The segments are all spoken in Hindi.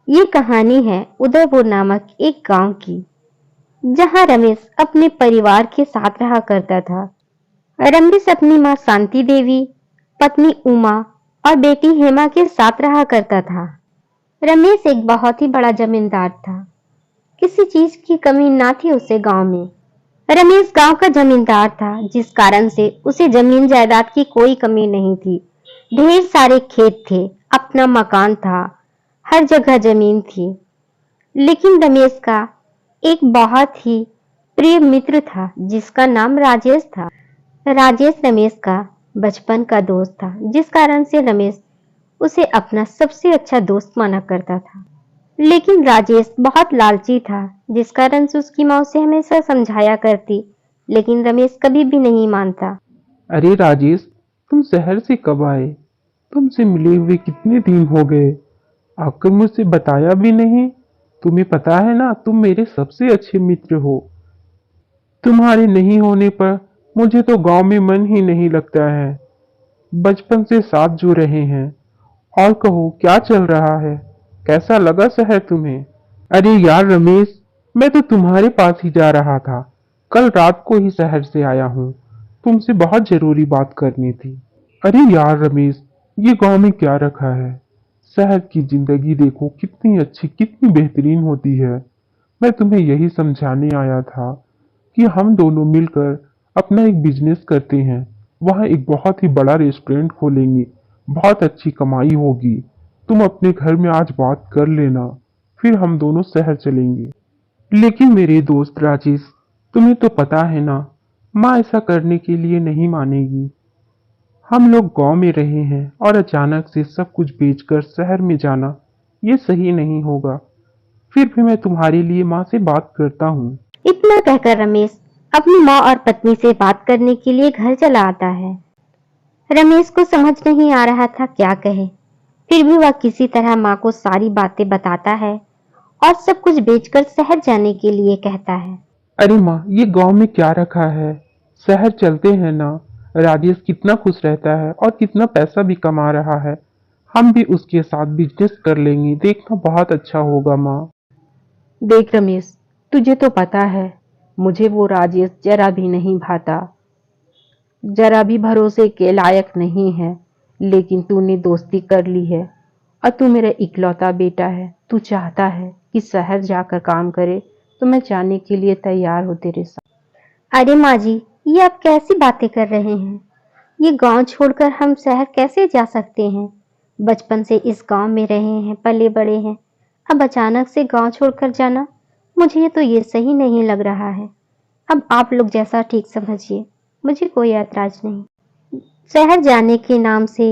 ये कहानी है उदयपुर नामक एक गांव की, जहां रमेश अपने परिवार के साथ रहा करता था। रमेश अपनी मां शांति देवी, पत्नी उमा और बेटी हेमा के साथ रहा करता था। रमेश एक बहुत ही बड़ा जमींदार था। किसी चीज की कमी ना थी उसे गांव में। रमेश गांव का जमींदार था, जिस कारण से उसे जमीन जायदाद की कोई कमी नहीं थी। ढेर सारे खेत थे, अपना मकान था, हर जगह जमीन थी। लेकिन रमेश का एक बहुत ही प्रिय मित्र था, जिसका नाम राजेश था। राजेश रमेश का बचपन का दोस्त था, जिस कारण से रमेश उसे अपना सबसे अच्छा दोस्त माना करता था। लेकिन राजेश बहुत लालची था, जिस कारण से उसकी माँ उसे हमेशा समझाया करती, लेकिन रमेश कभी भी नहीं मानता। अरे राजेश, तुम शहर से कब आए? तुमसे मिले हुए कितने दिन हो गए? आकर मुझसे बताया भी नहीं। तुम्हें पता है ना, तुम मेरे सबसे अच्छे मित्र हो। तुम्हारे नहीं होने पर मुझे तो गांव में मन ही नहीं लगता है। बचपन से साथ जो रहे हैं। और कहो, क्या चल रहा है? कैसा लगा शहर तुम्हें? अरे यार रमेश, मैं तो तुम्हारे पास ही जा रहा था। कल रात को ही शहर से आया हूँ। तुमसे बहुत जरूरी बात करनी थी। अरे यार रमेश, ये गांव में क्या रखा है? शहर की जिंदगी देखो, कितनी अच्छी कितनी बेहतरीन होती है। मैं तुम्हें यही समझाने आया था कि हम दोनों मिलकर अपना एक बिजनेस करते हैं। वहाँ एक बहुत ही बड़ा रेस्टोरेंट खोलेंगे। बहुत अच्छी कमाई होगी। तुम अपने घर में आज बात कर लेना, फिर हम दोनों शहर चलेंगे। लेकिन मेरे दोस्त राजेश, तुम्हें तो पता है ना, माँ ऐसा करने के लिए नहीं मानेगी। हम लोग गांव में रहे हैं और अचानक से सब कुछ बेचकर शहर में जाना, ये सही नहीं होगा। फिर भी मैं तुम्हारे लिए माँ से बात करता हूँ। इतना कहकर रमेश अपनी माँ और पत्नी से बात करने के लिए घर चला आता है। रमेश को समझ नहीं आ रहा था क्या कहे। फिर भी वह किसी तरह माँ को सारी बातें बताता है और सब कुछ बेचकर शहर जाने के लिए कहता है। अरे माँ, ये गांव में क्या रखा है? शहर चलते हैं ना। राजेश कितना खुश रहता है और कितना पैसा भी कमा रहा है। हम भी उसके साथ बिजनेस कर लेंगे, देखना बहुत अच्छा होगा माँ। देख रमेश, तुझे तो पता है मुझे वो राजेश जरा भी नहीं भाता, जरा भी भरोसे के लायक नहीं है। लेकिन तूने दोस्ती कर ली है और तू मेरा इकलौता बेटा है। तू चाहता है कि शहर जाकर काम करे, तो मैं जाने के लिए तैयार हूँ तेरे साथ। अरे माँ जी, ये आप कैसी बातें कर रहे हैं? ये गांव छोड़कर हम शहर कैसे जा सकते हैं? बचपन से इस गांव में रहे हैं, पले बड़े हैं। अब अचानक से गांव छोड़कर जाना, मुझे तो ये सही नहीं लग रहा है। अब आप लोग जैसा ठीक समझिए, मुझे कोई ऐतराज नहीं। शहर जाने के नाम से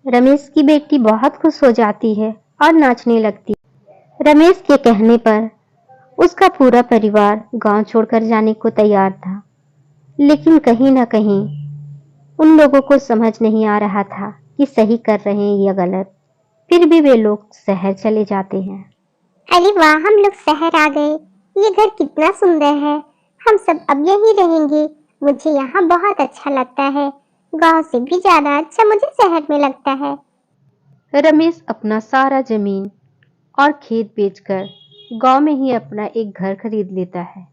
रमेश की बेटी बहुत खुश हो जाती है और नाचने लगती। रमेश के कहने पर उसका पूरा परिवार गांव छोड़कर जाने को तैयार था। लेकिन कहीं ना कहीं उन लोगों को समझ नहीं आ रहा था कि सही कर रहे हैं या गलत। फिर भी वे लोग शहर चले जाते हैं। अरे वाह, हम लोग शहर आ गए। ये घर कितना सुंदर है। हम सब अब यहीं रहेंगे। मुझे यहाँ बहुत अच्छा लगता है। गांव से भी ज्यादा अच्छा मुझे शहर में लगता है। रमेश अपना सारा जमीन और खेत बेचकर गांव में ही अपना एक घर खरीद लेता है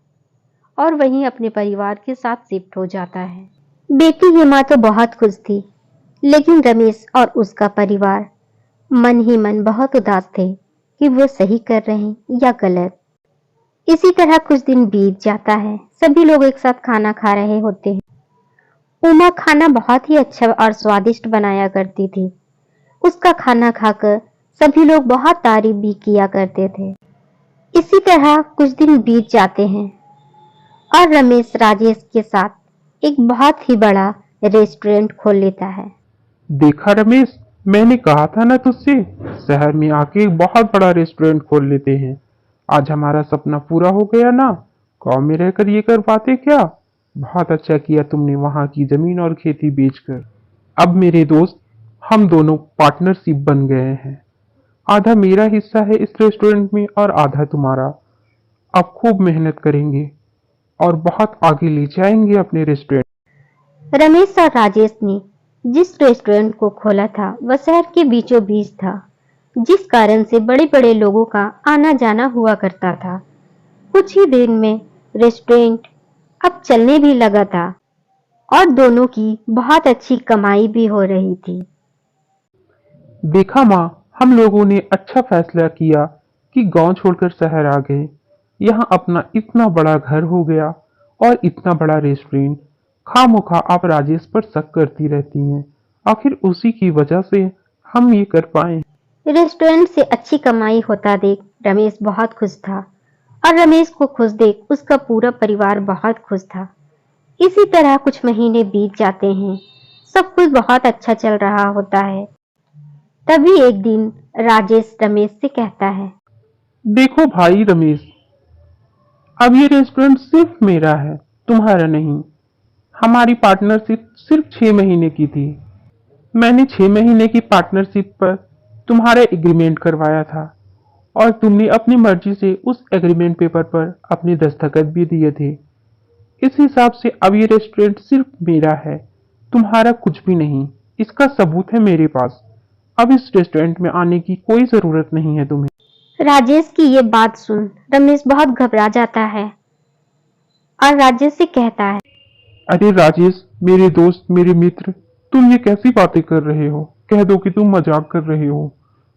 और वहीं अपने परिवार के साथ शिफ्ट हो जाता है। बेटी हेमा तो बहुत खुश थी, लेकिन रमेश और उसका परिवार मन ही मन बहुत उदास थे कि वो सही कर रहे हैं या गलत। इसी तरह कुछ दिन बीत जाता है। सभी लोग एक साथ खाना खा रहे होते हैं। उमा खाना बहुत ही अच्छा और स्वादिष्ट बनाया करती थी। उसका खाना खाकर सभी लोग बहुत तारीफ भी किया करते थे। इसी तरह कुछ दिन बीत जाते हैं और रमेश राजेश के साथ एक बहुत ही बड़ा रेस्टोरेंट खोल लेता है। देखा रमेश, मैंने कहा था ना तुझसे, शहर में आके एक बहुत बड़ा रेस्टोरेंट खोल लेते हैं। आज हमारा सपना पूरा हो गया ना। गांव में रहकर ये कर पाते क्या? बहुत अच्छा किया तुमने वहां की जमीन और खेती बेचकर। अब मेरे दोस्त, हम दोनों पार्टनरशिप बन गए हैं। आधा मेरा हिस्सा है इस रेस्टोरेंट में और आधा तुम्हारा। अब खूब मेहनत करेंगे और बहुत आगे ले जाएंगे अपने रेस्टोरेंट। रमेश और राजेश ने जिस रेस्टोरेंट को खोला था वह शहर के बीचों बीच था। जिस कारण से बड़े बड़े लोगों का आना जाना हुआ करता था। कुछ ही दिन में रेस्टोरेंट अब चलने भी लगा था और दोनों की बहुत अच्छी कमाई भी हो रही थी। देखा माँ, हम लोगों ने अच्छा फैसला किया कि गांव छोड़कर शहर आ गए। यहाँ अपना इतना बड़ा घर हो गया और इतना बड़ा रेस्टोरेंट। खामोखा आप राजेश पर शक करती रहती हैं। आखिर उसी की वजह से हम ये कर पाए। रेस्टोरेंट से अच्छी कमाई होता देख रमेश बहुत खुश था और रमेश को खुश देख उसका पूरा परिवार बहुत खुश था। इसी तरह कुछ महीने बीत जाते हैं। सब कुछ बहुत अच्छा चल रहा होता है। तभी एक दिन राजेश रमेश से कहता है, देखो भाई रमेश, अब ये रेस्टोरेंट सिर्फ मेरा है, तुम्हारा नहीं। हमारी पार्टनरशिप सिर्फ 6 महीने की थी। मैंने 6 महीने की पार्टनरशिप पर तुम्हारा एग्रीमेंट करवाया था और तुमने अपनी मर्जी से उस एग्रीमेंट पेपर पर अपने दस्तखत भी दिए थे। इस हिसाब से अब ये रेस्टोरेंट सिर्फ मेरा है, तुम्हारा कुछ भी नहीं। इसका सबूत है मेरे पास। अब इस रेस्टोरेंट में आने की कोई जरूरत नहीं है तुम्हें। राजेश की ये बात सुन रमेश बहुत घबरा जाता है और राजेश से कहता है, अरे राजेश, मेरे दोस्त, मेरे मित्र, तुम ये कैसी बातें कर रहे हो? कह दो कि तुम मजाक कर रहे हो।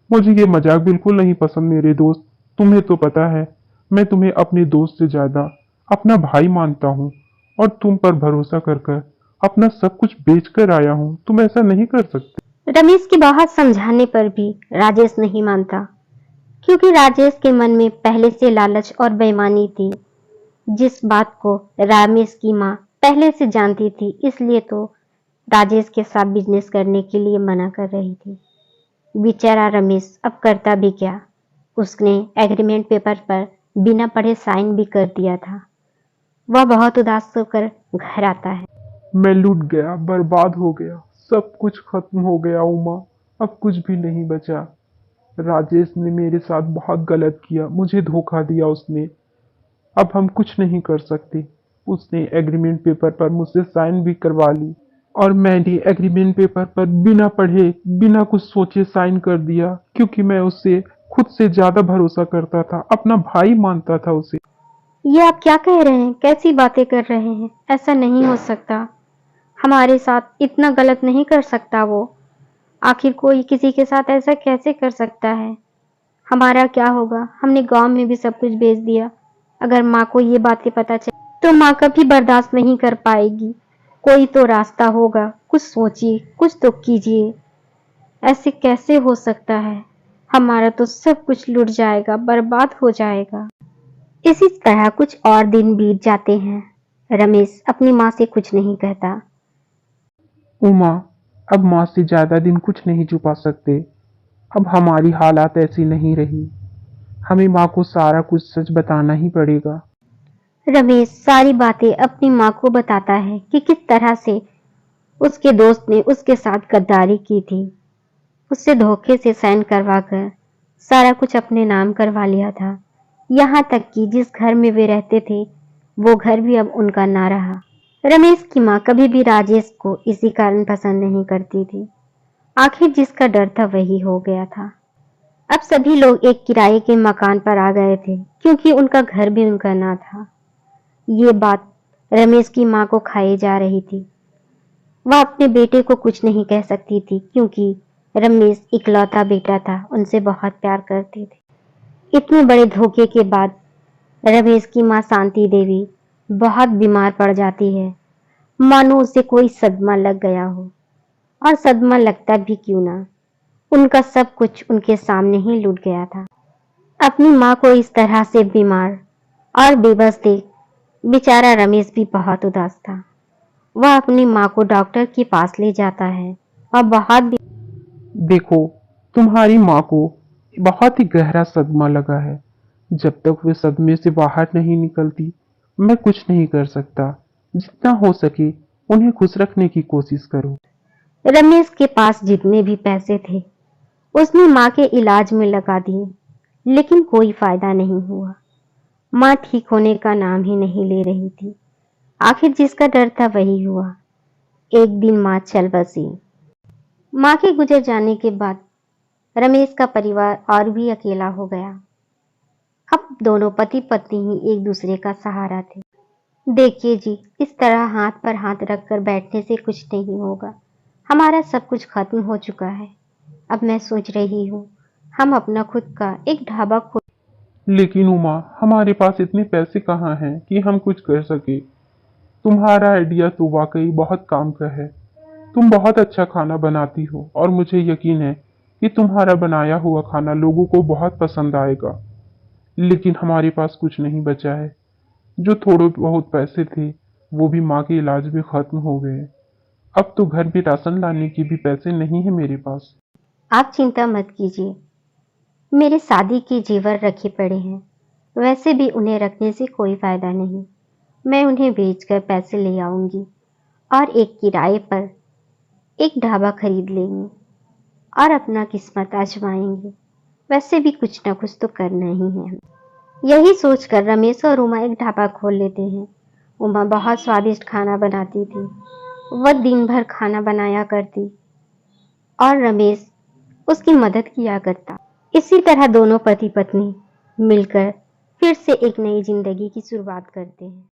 मुझे ये मजाक बिल्कुल नहीं पसंद मेरे दोस्त। तुम्हें तो पता है, मैं तुम्हें अपने दोस्त से ज्यादा अपना भाई मानता हूँ और तुम पर भरोसा कर कर अपना सब कुछ बेच कर आया हूँ। तुम ऐसा नहीं कर सकते। रमेश की बहुत समझाने पर भी राजेश नहीं मानता, क्योंकि राजेश के मन में पहले से लालच और बेईमानी थी। जिस बात को रमेश की माँ पहले से जानती थी, इसलिए तो राजेश के साथ बिजनेस करने के लिए मना कर रही थी। बेचारा रमेश अब करता भी क्या, उसने एग्रीमेंट पेपर पर बिना पढ़े साइन भी कर दिया था। वह बहुत उदास होकर घर आता है। मैं लूट गया, बर्बाद हो गया, सब कुछ खत्म हो गया उमा। अब कुछ भी नहीं बचा। राजेश ने मेरे साथ बहुत गलत किया, मुझे धोखा दिया उसने। अब हम कुछ नहीं कर सकते। उसने एग्रीमेंट पेपर पर मुझसे साइन भी करवा ली और मैंने एग्रीमेंट पेपर पर बिना पढ़े, बिना कुछ सोचे साइन कर दिया, क्योंकि मैं उससे खुद से ज्यादा भरोसा करता था, अपना भाई मानता था उसे। ये आप क्या कह रहे हैं? कैसी बातें कर रहे हैं? ऐसा नहीं हो सकता। हमारे साथ इतना गलत नहीं कर सकता वो। आखिर कोई किसी के साथ ऐसा कैसे कर सकता है? हमारा क्या होगा? हमने गांव में भी सब कुछ बेच दिया। अगर माँ को ये बातें पता चले तो माँ कभी बर्दाश्त नहीं कर पाएगी। कोई तो रास्ता होगा। कुछ सोचिए, कुछ तो कीजिए। ऐसे कैसे हो सकता है? हमारा तो सब कुछ लुट जाएगा, बर्बाद हो जाएगा। इसी तरह कुछ और दिन बीत जाते हैं। रमेश अपनी माँ से कुछ नहीं कहता। उमा, अब माँ से ज्यादा दिन कुछ नहीं छुपा सकते। अब हमारी हालात ऐसी नहीं रही। हमें माँ को सारा कुछ सच बताना ही पड़ेगा। रमेश सारी बातें अपनी माँ को बताता है कि किस तरह से उसके दोस्त ने उसके साथ गद्दारी की थी। उससे धोखे से साइन करवाकर सारा कुछ अपने नाम करवा लिया था। यहाँ तक कि जिस घर में वे रहते थे, वो घर भी अब उनका ना रहा। रमेश की माँ कभी भी राजेश को इसी कारण पसंद नहीं करती थी। आखिर जिसका डर था वही हो गया था। अब सभी लोग एक किराए के मकान पर आ गए थे, क्योंकि उनका घर भी उनका ना था। ये बात रमेश की माँ को खाई जा रही थी। वह अपने बेटे को कुछ नहीं कह सकती थी, क्योंकि रमेश इकलौता बेटा था, उनसे बहुत प्यार करती थी। इतने बड़े धोखे के बाद रमेश की माँ शांति देवी बहुत बीमार पड़ जाती है, मानो उसे कोई सदमा लग गया हो। और सदमा लगता भी क्यों ना, उनका सब कुछ उनके सामने ही लूट गया था। अपनी माँ को इस तरह से बीमार और बेबस देख बेचारा रमेश भी बहुत उदास था। वह अपनी माँ को डॉक्टर के पास ले जाता है और देखो, तुम्हारी माँ को बहुत ही गहरा सदमा लगा है। जब तक वे सदमे से बाहर नहीं निकलती, मैं कुछ नहीं कर सकता। जितना हो सके उन्हें खुश रखने की कोशिश करो। रमेश के पास जितने भी पैसे थे उसने माँ के इलाज में लगा दिए, लेकिन कोई फायदा नहीं हुआ। माँ ठीक होने का नाम ही नहीं ले रही थी। आखिर जिसका डर था वही हुआ। एक दिन माँ चल बसी। माँ के गुजर जाने के बाद रमेश का परिवार और भी अकेला हो गया। अब दोनों पति पत्नी ही एक दूसरे का सहारा थे। देखिए जी, इस तरह हाथ पर हाथ रखकर बैठने से कुछ नहीं होगा। हमारा सब कुछ खत्म हो चुका है। अब मैं सोच रही हूँ हम अपना खुद का एक ढाबा खोल। लेकिन उमा, हमारे पास इतने पैसे कहाँ हैं कि हम कुछ कर सके। तुम्हारा आइडिया तो वाकई बहुत काम का है। तुम बहुत अच्छा खाना बनाती हो और मुझे यकीन है कि तुम्हारा बनाया हुआ खाना लोगों को बहुत पसंद आएगा। लेकिन हमारे पास कुछ नहीं बचा है। जो थोड़े बहुत पैसे थे वो भी माँ के इलाज में खत्म हो गए। अब तो घर में राशन लाने के भी पैसे नहीं है मेरे पास। आप चिंता मत कीजिए, मेरे शादी के जेवर रखे पड़े हैं। वैसे भी उन्हें रखने से कोई फायदा नहीं। मैं उन्हें बेचकर पैसे ले आऊंगी और एक किराए पर एक ढाबा खरीद लेंगे और अपना किस्मत आजमाएंगे। वैसे भी कुछ ना कुछ तो करना ही है। यही सोचकर रमेश और उमा एक ढाबा खोल लेते हैं। उमा बहुत स्वादिष्ट खाना बनाती थी। वह दिन भर खाना बनाया करती और रमेश उसकी मदद किया करता। इसी तरह दोनों पति पत्नी मिलकर फिर से एक नई जिंदगी की शुरुआत करते हैं।